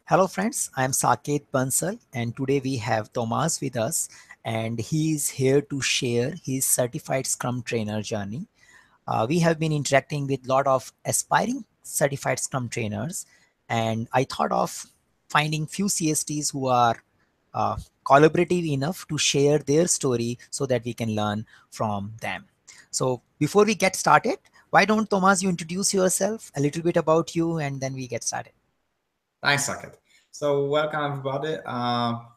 Hello friends, I am Saket Bansal and today we have Tomasz with us and he is here to share his certified Scrum trainer journey. We have been interacting with a lot of aspiring certified Scrum trainers and I thought of finding few CSTs who are uh, collaborative enough to share their story so that we can learn from them. So before we get started, why don't Tomasz you introduce yourself, a little bit about you and then we get started. Thanks, Saket. So welcome everybody.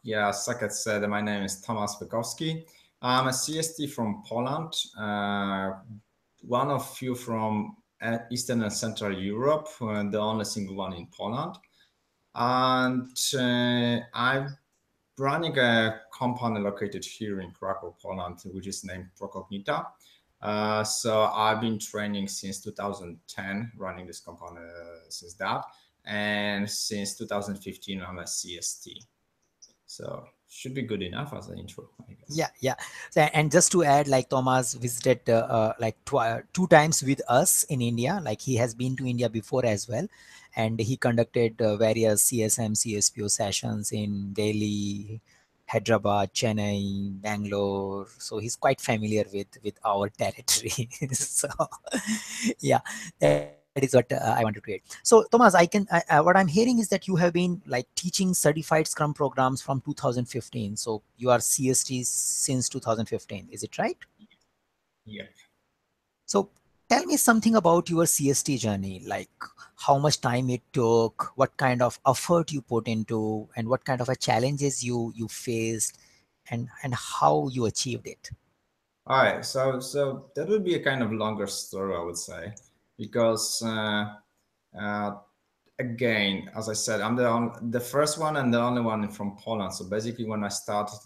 Yeah, Saket said my name is Tomasz Wykowski. I'm a CST from Poland, one of few from Eastern and Central Europe, the only single one in Poland. And I'm running a company located here in Krakow, Poland, which is named Procognita. So I've been training since 2010, running this company since that, and since 2015 I'm a CST. So should be good enough as an intro, I guess. Yeah. And just to add, like Thomas visited like two times with us in India. Like he has been to India before as well, and he conducted various CSM, CSPO sessions in Delhi, Hyderabad, Chennai, Bangalore. So he's quite familiar with our territory. So yeah, that is what I wanted to add. So Thomas, what I'm hearing is that you have been like teaching certified Scrum programs from 2015. So you are CST since 2015, is it right? Yeah. So tell me something about your CST journey, like how much time it took, what kind of effort you put into, and what kind of a challenges you faced, and how you achieved it. All right. So that would be a kind of longer story, I would say, because uh, again, as I said, I'm the first one and the only one from Poland. So basically, when I started,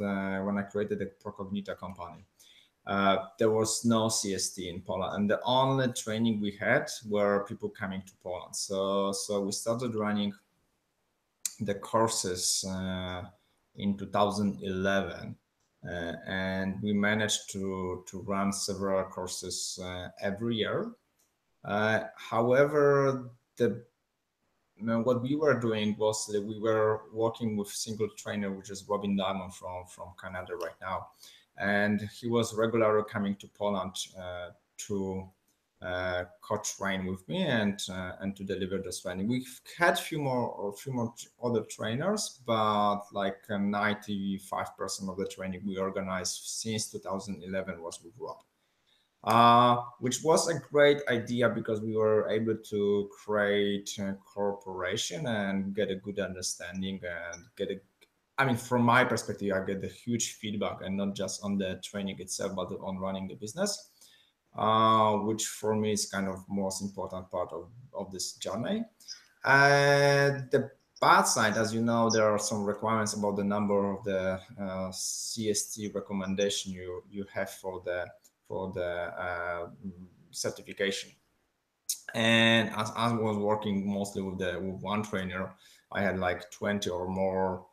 when I created the Procognita company, there was no CST in Poland, and the only training we had were people coming to Poland. So we started running the courses in 2011. And we managed to run several courses every year. However, the what we were doing was that we were working with single trainer, which is Robin Diamond from Canada right now, and he was regularly coming to Poland to co-train with me and to deliver this training. We've had few more other trainers, but like 95% of the training we organized since 2011 was with Rob. Which was a great idea because we were able to create a corporation and get a good understanding and get a I mean, from my perspective, I get the huge feedback and not just on the training itself, but on running the business, which for me is kind of most important part of this journey. The bad side, as you know, there are some requirements about the number of the CST recommendation you have for the certification. And as I was working mostly with one trainer, I had like 20 or more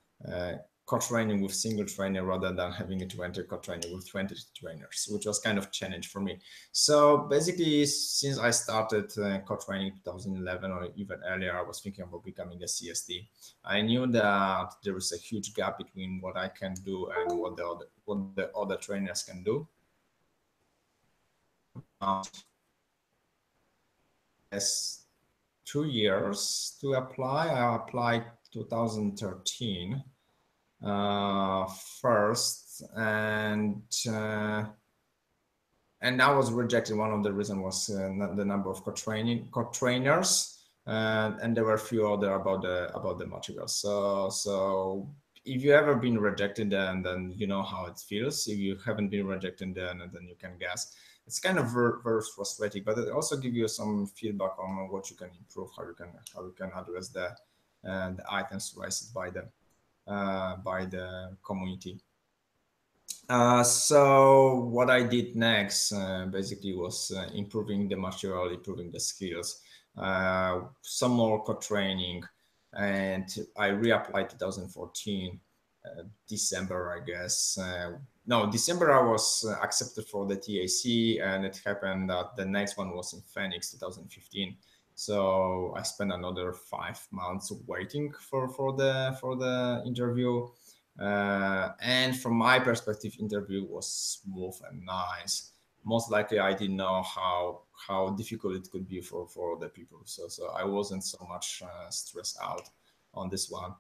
co-training with single trainer rather than having a 20 co-training with 20 trainers, which was kind of challenge for me. So basically, since I started co-training 2011 or even earlier, I was thinking about becoming a CST. I knew that there is a huge gap between what I can do and what the other trainers can do. Yes, 2 years to apply. I applied 2013 first, and I was rejected. One of the reasons was the number of co-trainers, and there were a few other about the materials. So if you ever been rejected, then you know how it feels. If you haven't been rejected, then you can guess. It's kind of very frustrating, but it also gives you some feedback on what you can improve, how you can address the items raised by the community. So what I did next basically was improving the material, improving the skills, some more co-training, and I reapplied 2014 December, I guess. No, December I was accepted for the TAC, and it happened that the next one was in Phoenix 2015. So I spent another 5 months waiting for the interview. And from my perspective, interview was smooth and nice. Most likely, I didn't know how difficult it could be for the people. So I wasn't so much stressed out on this one.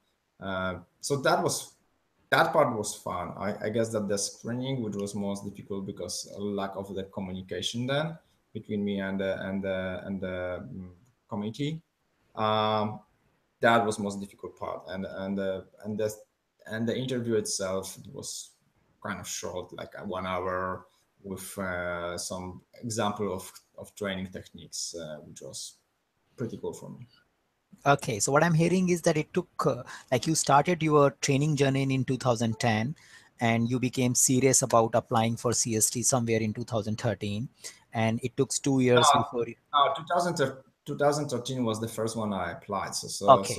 So that part was fun. I guess that the screening, which was most difficult because lack of the communication then between me and the committee, um, that was most difficult part. And the interview itself was kind of short, like 1 hour, with some example of training techniques, which was pretty cool for me. Okay, so what I'm hearing is that it took, like you started your training journey in 2010 and you became serious about applying for CST somewhere in 2013, and it took 2 years Uh, before you. 2013 was the first one I applied. Okay,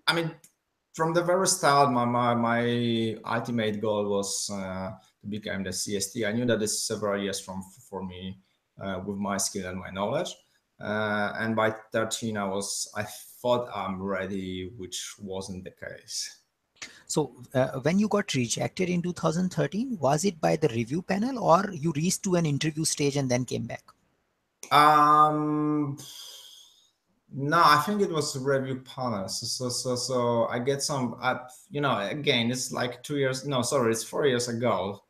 I mean, from the very start, my ultimate goal was to become the CST. I knew that it's several years from for me with my skill and my knowledge. And by 13, I thought I'm ready, which wasn't the case. so when you got rejected in 2013, was it by the review panel or you reached to an interview stage and then came back? Um, no, I think it was review panel. So I get some. Again, it's like 2 years. No, sorry, it's 4 years ago.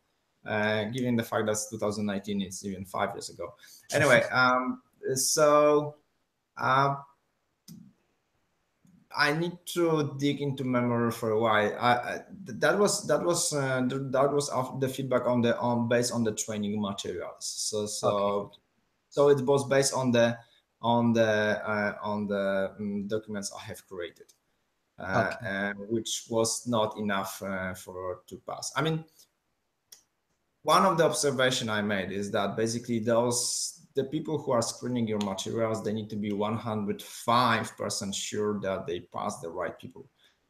Given the fact that's 2019, it's even 5 years ago. Anyway, so uh, I need to dig into memory for a while. That was the feedback on based on the training materials. So Okay, so so it was based on the documents I have created, okay, and which was not enough for to pass. I mean, one of the observation I made is that basically the people who are screening your materials, they need to be 105% sure that they pass the right people.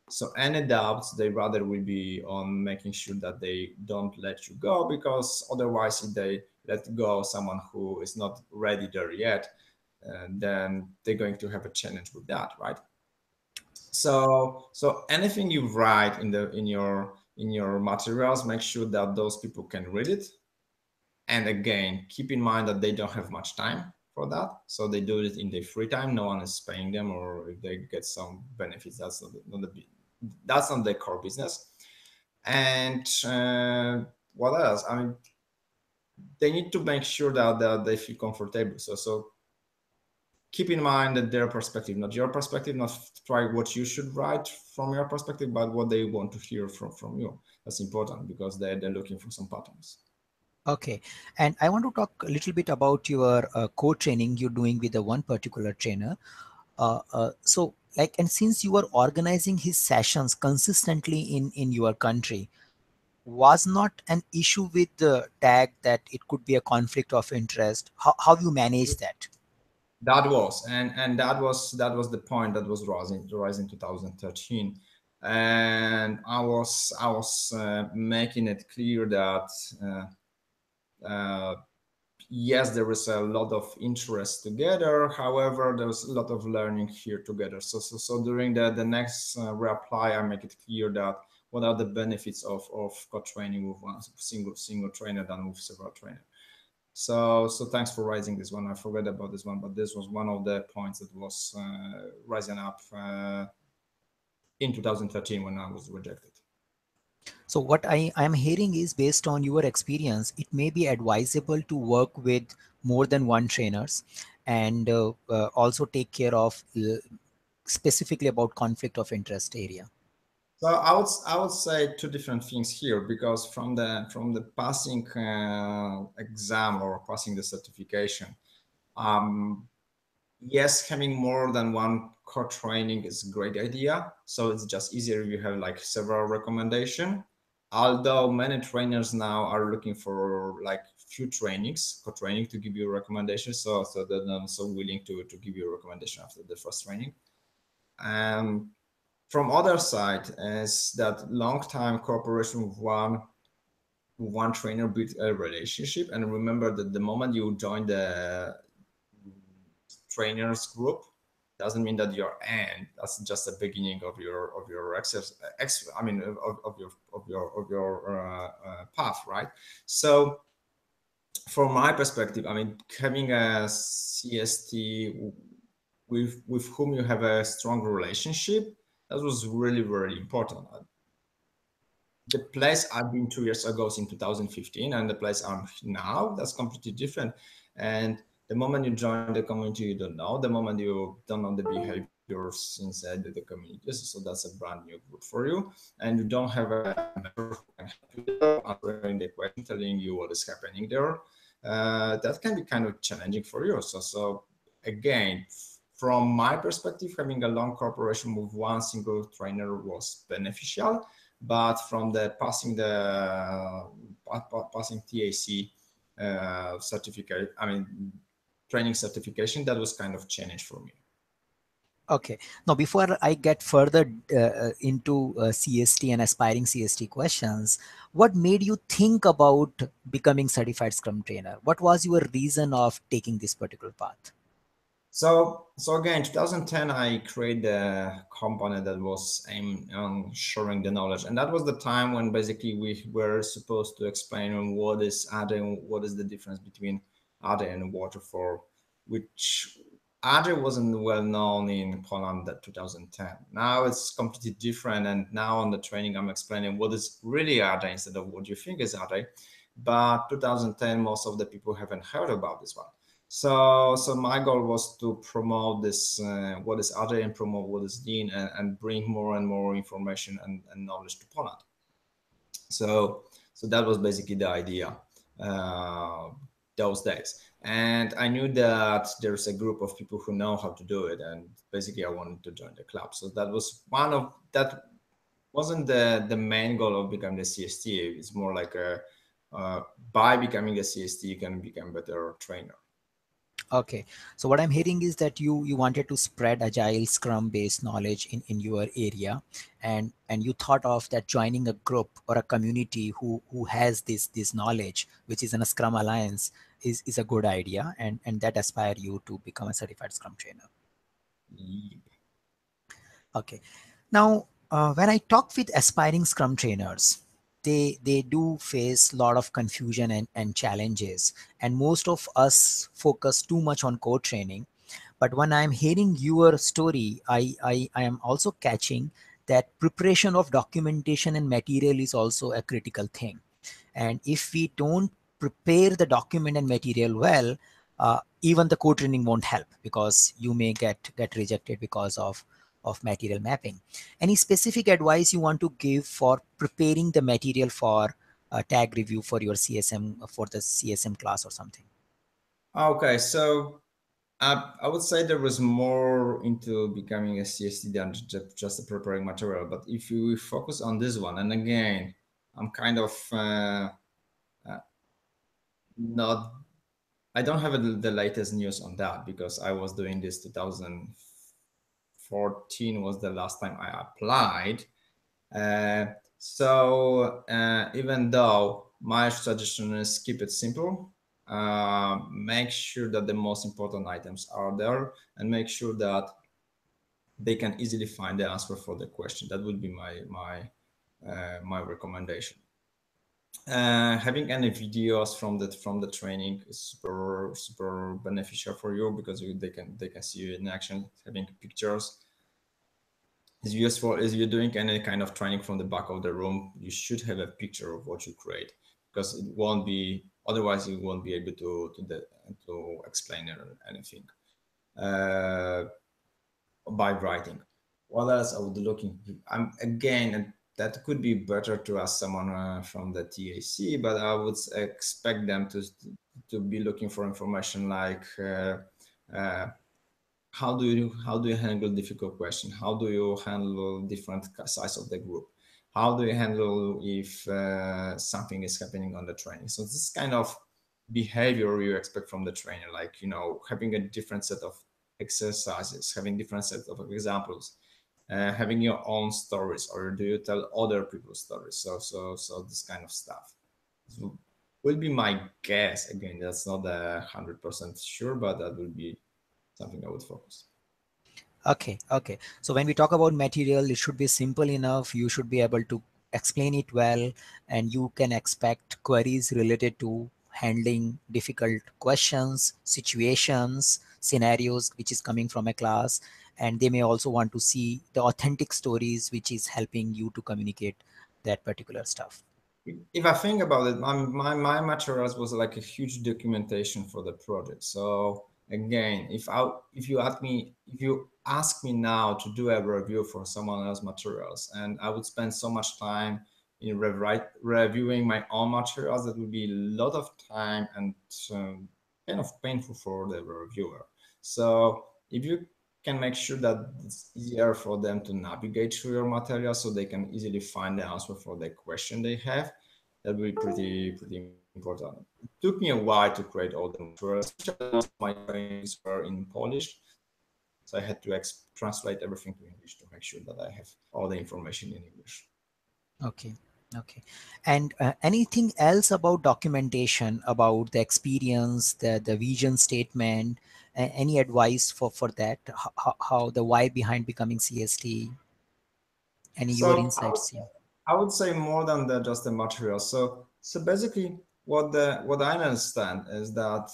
So any doubts, they rather will be on making sure that they don't let you go, because otherwise, if they let go someone who is not ready there yet, then they're going to have a challenge with that, right? So anything you write in your materials, make sure that those people can read it. And again, keep in mind that they don't have much time for that, so they do it in their free time. No one is paying them, or if they get some benefits, that's not their core business. And what else? I mean, they need to make sure that they feel comfortable. So keep in mind that their perspective, not your perspective, not try what you should write from your perspective, but what they want to hear from you. That's important, because they're looking for some patterns. okay. And I want to talk a little bit about your co-training you're doing with the one particular trainer. So like, and since you were organizing his sessions consistently in your country, was not an issue with the tag that it could be a conflict of interest? How you manage that? That was, and that was the point that was rising 2013. And I was making it clear that uh, yes, there is a lot of interest together. However, there's a lot of learning here together. So during the next reapply, I make it clear that what are the benefits of co-training with one single trainer than with several trainers. So thanks for raising this one. I forgot about this one, but this was one of the points that was rising up in 2013 when I was rejected. So what I'm hearing is, based on your experience, it may be advisable to work with more than one trainers, and also take care of specifically about conflict of interest area. So I would say two different things here, because from the passing exam or passing the certification, um, yes, having more than one core training is a great idea. So it's just easier if you have like several recommendation. Although many trainers now are looking for like few trainings, core training, to give you a recommendation. So they're not so willing to give you a recommendation after the first training. Um, from other side is that long time cooperation with one trainer build a relationship. And remember that the moment you join the trainers group doesn't mean that you're end. That's just the beginning of your I mean of your path, right? So from my perspective, I mean, having a CST with whom you have a strong relationship, that was really really important. The place I've been 2 years ago in 2015 and the place I'm now, that's completely different. And the moment you join the community you don't know, the moment you don't know the behaviors inside the communities, so that's a brand new group for you. And you don't have a member who can help you there, answering the question, telling you what is happening there. That can be kind of challenging for you. So again, from my perspective, having a long cooperation with one single trainer was beneficial, but from the passing TAC certificate, I mean training certification, that was kind of challenge for me. Okay. Now, before I get further into CST and aspiring CST questions, what made you think about becoming certified Scrum trainer? What was your reason of taking this particular path? So again, 2010, I created a company that was aimed on sharing the knowledge, and that was the time when basically we were supposed to explain what is Agile, what is the difference between Agile and Waterfall, which Agile wasn't well known in Poland at 2010. Now it's completely different, and now on the training, I'm explaining what is really Agile instead of what you think is Agile. But 2010, most of the people haven't heard about this one. So my goal was to promote this, what is Agile, and promote what is Lean, and bring more and more information and knowledge to Poland. So that was basically the idea uh, those days. And I knew that there's a group of people who know how to do it, and basically I wanted to join the club. So that was one of that wasn't the main goal of becoming a CST. It's more like a by becoming a CST, you can become better trainer. Okay, so what I'm hearing is that you wanted to spread agile Scrum based knowledge in your area, and you thought of that joining a group or a community who has this knowledge, which is in a Scrum Alliance, is a good idea, and that aspire you to become a certified Scrum trainer. Okay. Now, when I talk with aspiring Scrum trainers, they do face a lot of confusion and challenges, and most of us focus too much on code training. But when I'm hearing your story, I am also catching that preparation of documentation and material is also a critical thing. And if we don't prepare the document and material well, even the code training won't help, because you may get rejected because of material mapping. Any specific advice you want to give for preparing the material for tag review for your CSM, for the CSM class or something? Okay, so I would say there was more into becoming a CST than just the preparing material. But if you focus on this one, and again, I'm kind of not, I don't have the latest news on that because I was doing this 2014 was the last time I applied. Uh, so even though my suggestion is keep it simple, make sure that the most important items are there, and make sure that they can easily find the answer for the question. That would be my recommendation. Having any videos from the training is super beneficial for you because they can see you in action. Having pictures is useful. If you're doing any kind of training from the back of the room, you should have a picture of what you create, because it won't be, otherwise you won't be able to explain anything uh, by writing. What else I would looking? I'm again, that could be better to ask someone from the TAC, but I would expect them to be looking for information like uh, how do you handle difficult question? How do you handle different size of the group? How do you handle if something is happening on the training? So this kind of behavior you expect from the trainer, like having a different set of exercises, having different set of examples, having your own stories, or do you tell other people's stories? So this kind of stuff will be my guess. Again, that's not 100% sure, but that will be something I would focus. Okay, okay. So when we talk about material, it should be simple enough. You should be able to explain it well, and you can expect queries related to handling difficult questions, situations, scenarios, which is coming from a class. And they may also want to see the authentic stories, which is helping you to communicate that particular stuff. If I think about it, my materials was like a huge documentation for the project. So again, if you ask me now to do a review for someone else's materials, and I would spend so much time in reviewing my own materials, that would be a lot of time and kind of painful for the reviewer. So if you can make sure that it's easier for them to navigate through your material so they can easily find the answer for the question they have, that will be pretty important. It took me a while to create all the materials, especially most of my trainings were in Polish, so I had to translate everything to English to make sure that I have all the information in English. Okay. Okay. And anything else about documentation, about the experience, the vision statement, any advice for that? How the why behind becoming CST? Any your So insights? Yeah. I would say more than just the material. So basically, what I understand is that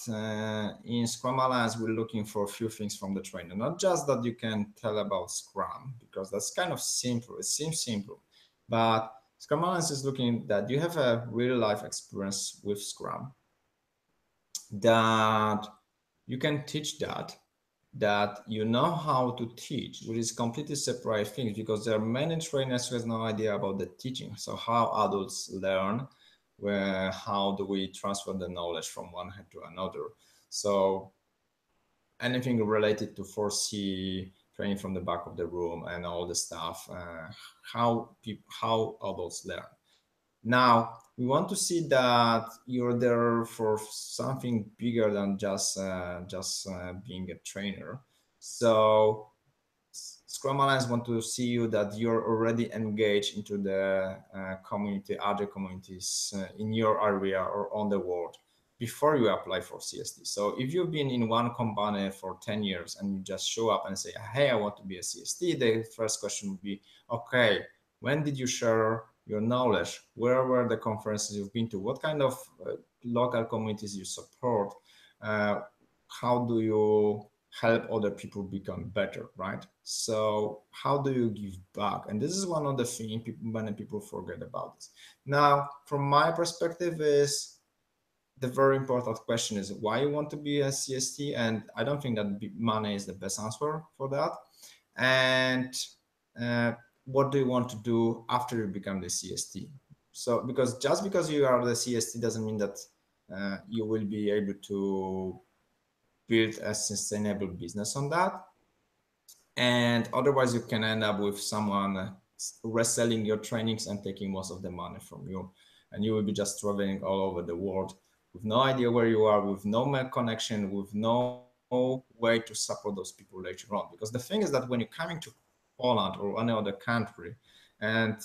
in Scrum Alliance we're looking for a few things from the trainer. Not just that you can tell about Scrum, because that's kind of simple. It seems simple, but Scrum Alliance is looking that you have a real life experience with Scrum, that you can teach that you know how to teach, which is completely separate things, because there are many trainers who has no idea about the teaching. So how adults learn, where how do we transfer the knowledge from one head to another? So anything related to 4C training from the back of the room and all the stuff, how adults learn. Now we want to see that you're there for something bigger than just being a trainer. So Scrum Alliance want to see you that you're already engaged into the community, other communities in your area or on the world before you apply for CST. So if you've been in one company for 10 years and you just show up and say, hey, I want to be a CST, the first question would be, okay, when did you share your knowledge? Where were the conferences you've been to? What kind of local communities you support? Uh, how do you help other people become better, right? So how do you give back? And this is one of the things many people forget about this. Now, from my perspective, is the very important question is why you want to be a CST, and I don't think that money is the best answer for that. And uh, what do you want to do after you become the CST? So because just because you are the CST doesn't mean that you will be able to build a sustainable business on that. And otherwise you can end up with someone reselling your trainings and taking most of the money from you, and you will be just traveling all over the world with no idea where you are, with no connection, with no way to support those people later on. Because the thing is that when you're coming to Poland or any other country and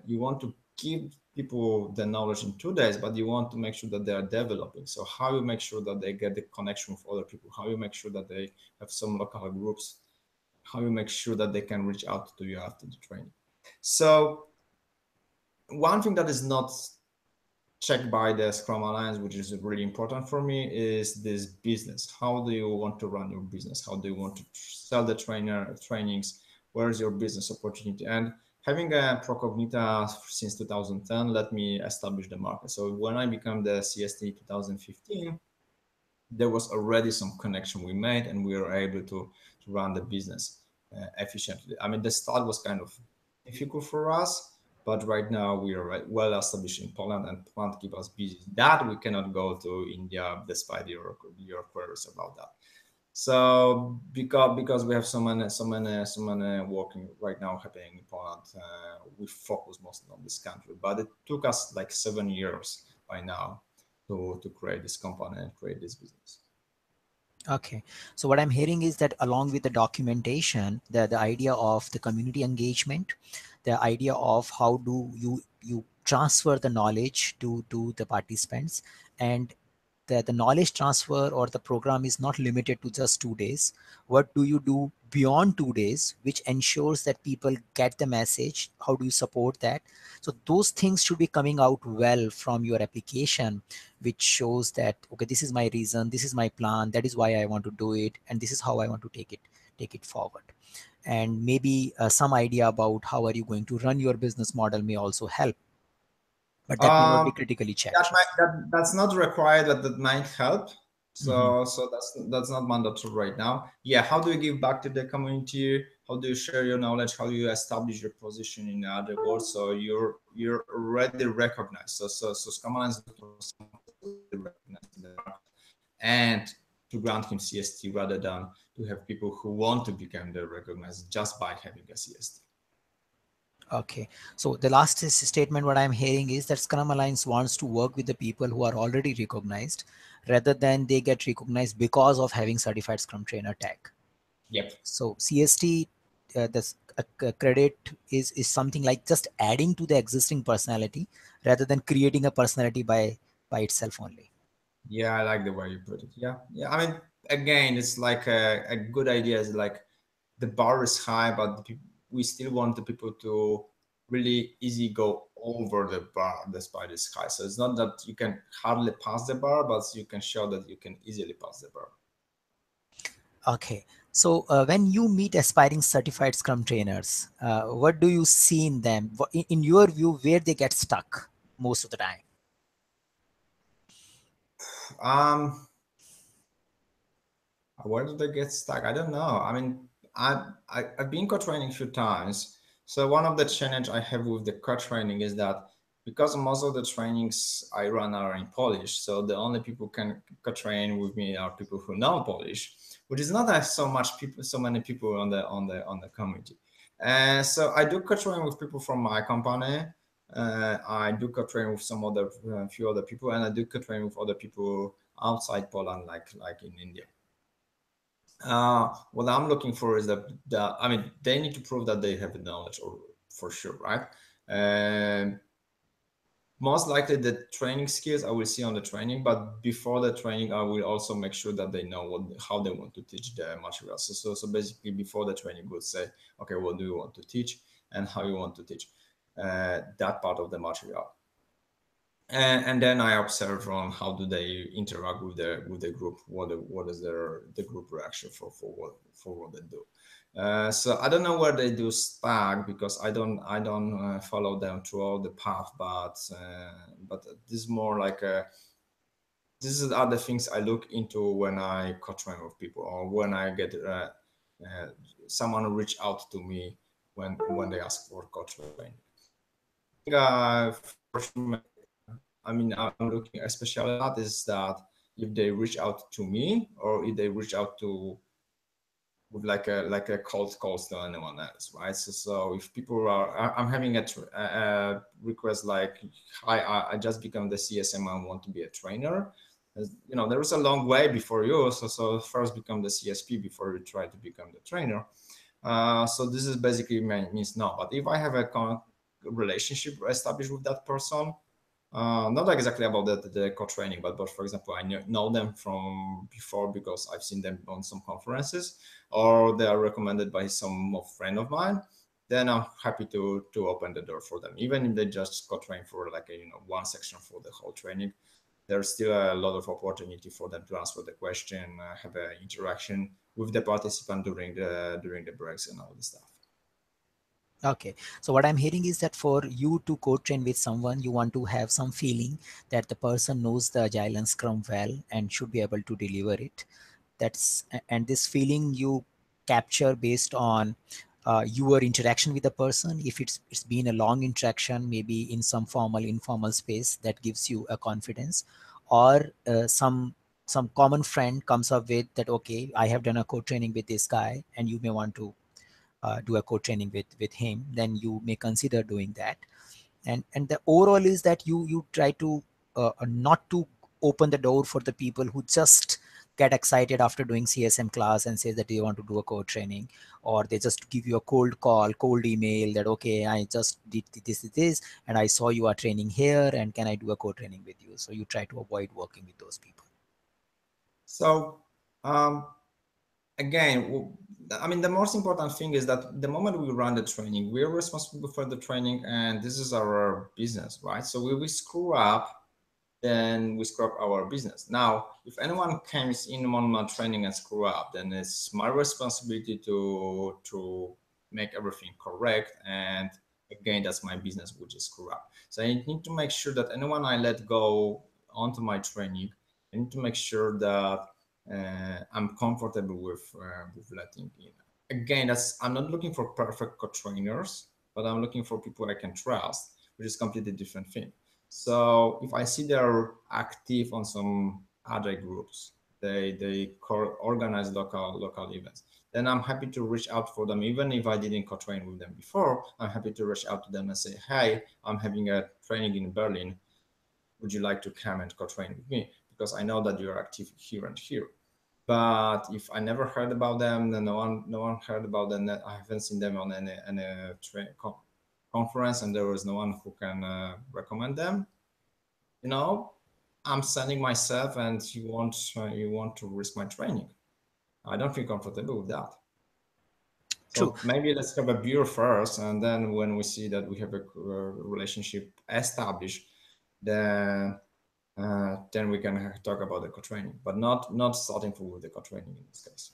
you want to give people the knowledge in 2 days, but you want to make sure that they are developing. So how you make sure that they get the connection with other people, how you make sure that they have some local groups, how you make sure that they can reach out to you after the training. So one thing that is not checked by the Scrum Alliance, which is really important for me, is this business. How do you want to run your business? How do you want to sell the trainings? Where is your business opportunity? And having a Procognita since 2010 let me establish the market. So when I became the CST 2015, there was already some connection we made, and we were able to run the business efficiently. I mean, the start was kind of difficult for us, but right now we are well established in Poland, and Poland keep us busy. That we cannot go to India despite your queries about that. So because we have so many working right now happening in Poland, we focus mostly on this country. But it took us like 7 years by now to create this company and create this business. Okay. So what I'm hearing is that along with the documentation, the idea of the community engagement, the idea of how do you transfer the knowledge to the participants, and the knowledge transfer or the program is not limited to just 2 days. What do you do beyond 2 days, which ensures that people get the message? How do you support that? So those things should be coming out well from your application, which shows that okay, this is my reason, this is my plan, that is why I want to do it, and this is how I want to take it forward. And maybe some idea about how are you going to run your business model may also help, but that may not be Um, critically that checked. might that's not required, but that might help. Hmm. So that's not mandatory right now. Yeah, how do you give back to the community? How do you share your knowledge? How do you establish your position in the other world? So you're already recognized. So Scamala is looking for someone who's already recognized in the market, and to grant him CST rather than to have people who want to become the recognized just by having a CST. Okay. So the last statement, what I'm hearing is that Scrum Alliance wants to work with the people who are already recognized rather than they get recognized because of having certified Scrum Trainer tag. Yep. So CST, this credit is something like just adding to the existing personality rather than creating a personality by itself only. Yeah, I like the way you put it. Yeah, yeah. I mean, again, it's like a good idea. Is like the bar is high, but we still want the people to really easy go over the bar despite it's high. So it's not that you can hardly pass the bar, but you can show that you can easily pass the bar. Okay. So when you meet aspiring certified Scrum trainers, what do you see in them? In your view, where they get stuck most of the time? Um, Where did they get stuck? I don't know. I mean, I've been co-training a few times. So one of the challenge I have with the co-training is that because most of the trainings I run are in Polish, so the only people can co-train with me are people who know Polish, which is not so much people, so many people on the community. And so I do co-train with people from my company. I do co-train with some other few other people, and I do co-train with other people outside Poland, like in India. What I'm looking for is that I mean they need to prove that they have the knowledge, or for sure, right? And most likely the training skills I will see on the training, but before the training I will also make sure that they know how they want to teach the material. So basically before the training we'll say, okay, what do you want to teach and how you want to teach that part of the material. And then I observe on how do they interact with the group. What is the group reaction for what they do. So I don't know where they do stack because I don't follow them throughout the path, but this is more like this is other things I look into when I co-train with people or when I get someone reach out to me when they ask for co-training. One thing for sure I mean, I'm looking especially at that is that if they reach out to me or if they reach out to with like a cold calls to anyone else, right? So if people are, I'm having a request like, hi, I just become the CSM and want to be a trainer. There is a long way before you. So first become the CSP before you try to become the trainer. So this is basically means no. But if I have a relationship established with that person, not exactly about the co-training, but for example, I know them from before because I've seen them on some conferences, or they are recommended by some friend of mine. Then I'm happy to open the door for them, even if they just co-train for like one section for the whole training. There's still a lot of opportunity for them to answer the question, have an interaction with the participant during the breaks and all the stuff. Okay. So what I'm hearing is that for you to co-train with someone, you want to have some feeling that the person knows the Agile and Scrum well and should be able to deliver it. And this feeling you capture based on your interaction with the person. If it's been a long interaction, maybe in some formal, informal space, that gives you a confidence, or some common friend comes up with that. Okay, I have done a co-training with this guy, and you may want to do a co-training with him, then you may consider doing that. And the overall is that you try to not to open the door for the people who just get excited after doing CSM class and says that they want to do a co-training, or they just give you a cold call, cold email that okay, I just did this and I saw you are training here and can I do a co-training with you. So you try to avoid working with those people. So um, again, I mean, the most important thing is that the moment we run the training, we are responsible for the training, and this is our business, right? So we will screw up, then we screw up our business. Now, if anyone comes in on my training and screw up, then it's my responsibility to make everything correct. And again, that's my business, which is screw up. So I need to make sure that anyone I let go onto my training, I need to make sure that I'm comfortable with letting in. Again, that's I'm not looking for perfect co-trainers, but I'm looking for people I can trust, which is completely different thing. So if I see they're active on some other groups, they organize local events, then I'm happy to reach out for them. Even if I didn't co-train with them before, I'm happy to reach out to them and say, hey, I'm having a training in Berlin. Would you like to come and co-train with me? Because I know that you're active here and here. But if I never heard about them, then no one heard about them. I haven't seen them on any conference, and there was no one who can recommend them. You know, I'm sending myself, and you want to risk my training. I don't feel comfortable with that. True. So maybe let's have a beer first, and then when we see that we have a relationship established, then then we can talk about the co-training, but not starting with the co-training in this case.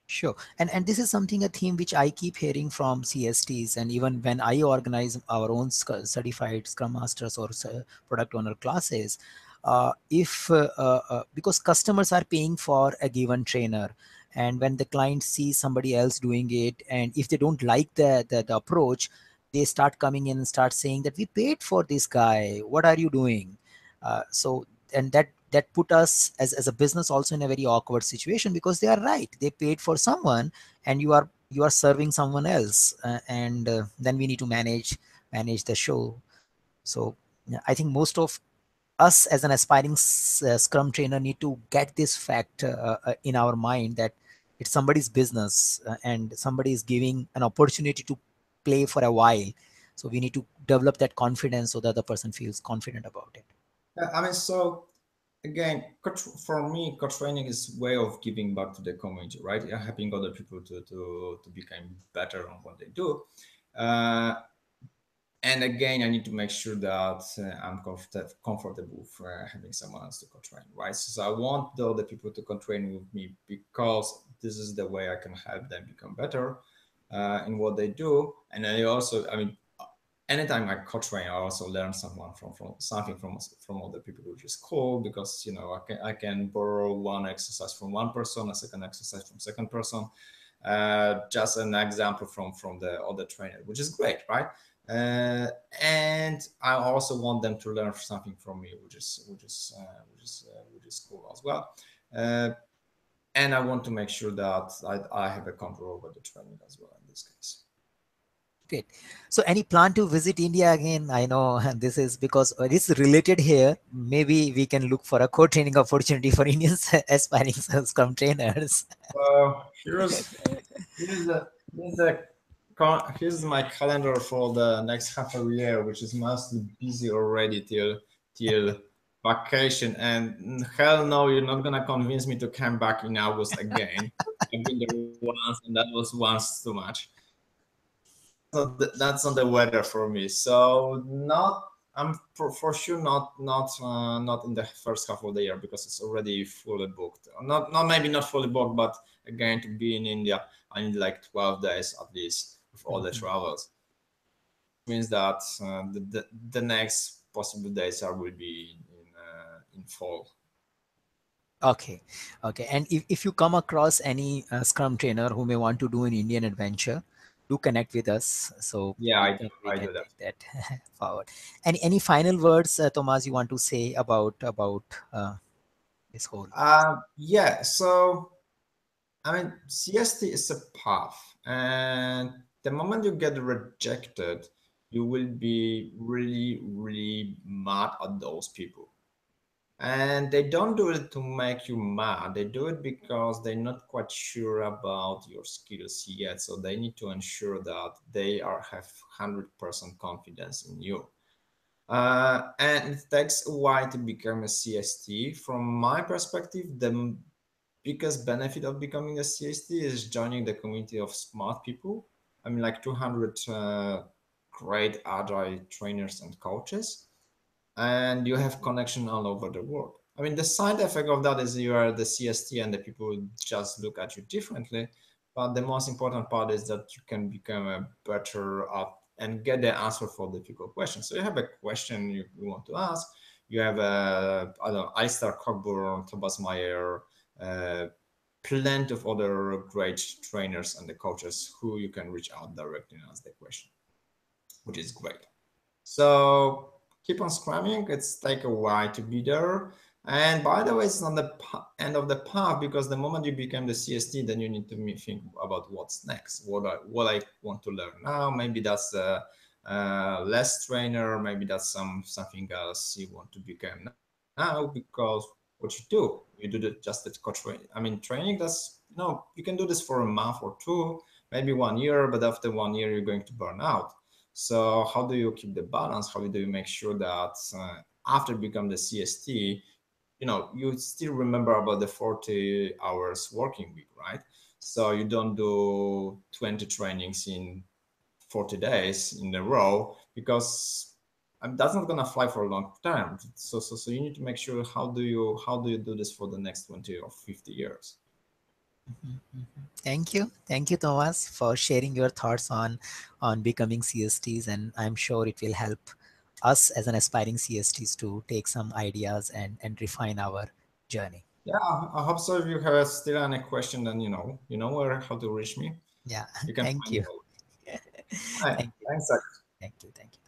Sure. And this is something, a theme which I keep hearing from CSTs, and even when I organize our own certified Scrum Masters or product owner classes, if because customers are paying for a given trainer, and when the client sees somebody else doing it, and if they don't like the approach, they start coming in and start saying that we paid for this guy. What are you doing? So and that put us as a business also in a very awkward situation, because they are right, they paid for someone, and you are serving someone else, and then we need to manage the show. So yeah, I think most of us as an aspiring scrum trainer need to get this fact in our mind, that it's somebody's business, and somebody is giving an opportunity to play for a while. So we need to develop that confidence so that the person feels confident about it. I mean, so again, for me, co-training is way of giving back to the community, right? Yeah, helping other people to become better on what they do. Uh, and again, I need to make sure that I'm comfortable for having someone else to co-train, right? So I want the other people to co-train with me because this is the way I can help them become better in what they do. And I also, I mean, anytime I co-train, I also learn from something from other people, which is cool because I can borrow one exercise from one person, a second exercise from second person, just an example from the other trainer, which is great, right? Uh, and I also want them to learn something from me, which is cool as well. Uh, and I want to make sure that I have a control over the training as well in this case. Great. So, any plan to visit India again? I know this is because it's related here. Maybe we can look for a co-training opportunity for Indian aspiring Scrum trainers. Here's my calendar for the next half a year, which is mostly busy already till vacation. And hell no, you're not gonna convince me to come back in August again. I've been there once, and that was once too much. That's not the weather for me. So not I'm for sure not in the first half of the year because it's already fully booked. Not maybe not fully booked, but again to be in India, I need like 12 days at least with all the Mhm. travels. Means that the next possible days are will be in fall. Okay, okay. And if you come across any Scrum trainer who may want to do an Indian adventure, do connect with us so Yeah, we I do. can we I can do that. take that forward. Any final words, Thomas, you want to say about this whole? Yeah. So I mean, CST is a path, and the moment you get rejected, you will be really, really mad at those people. And they don't do it to make you mad. They do it because they're not quite sure about your skills yet. So they need to ensure that they have 100% confidence in you. And it takes a while to become a CST. From my perspective, biggest benefit of becoming a CST is joining the community of smart people. I mean, like 200 great agile trainers and coaches, and you have connection all over the world. I mean, the side effect of that is you are the CST and the people just look at you differently. But the most important part is that you can become a better at and get the answer for difficult questions. So you have a question you want to ask. You have a, I don't know, Alistair Cockburn, Tomasz Meyer, uh, plenty of other great trainers and the coaches who you can reach out directly and ask the question, which is great. So keep on scrumming. It's take a while to be there. And by the way, it's not the end of the path, because the moment you become the CST, then you need to think about what's next. What I want to learn now. Maybe that's a less trainer. Maybe that's something else you want to become now. Because what you do, you do just the coach training. I mean, training. You can do this for a month or two, maybe 1 year, but after 1 year, you're going to burn out. So how do you keep the balance? How do you make sure that after become the CST, you still remember about the 40 hours working week, right? So you don't do 20 trainings in 40 days in a row, because that's not gonna fly for a long time. So you need to make sure how do you do this for the next 20 or 50 years. Mhm, mhm. Thank you, Thomas, for sharing your thoughts on becoming CSTs, and I'm sure it will help us as an aspiring CSTs to take some ideas and refine our journey. Yeah, I hope so. If you have still any question, then you know where how to reach me. Yeah, You can thank find me you, all. Hi, thank you, thanks. thank you, thank you.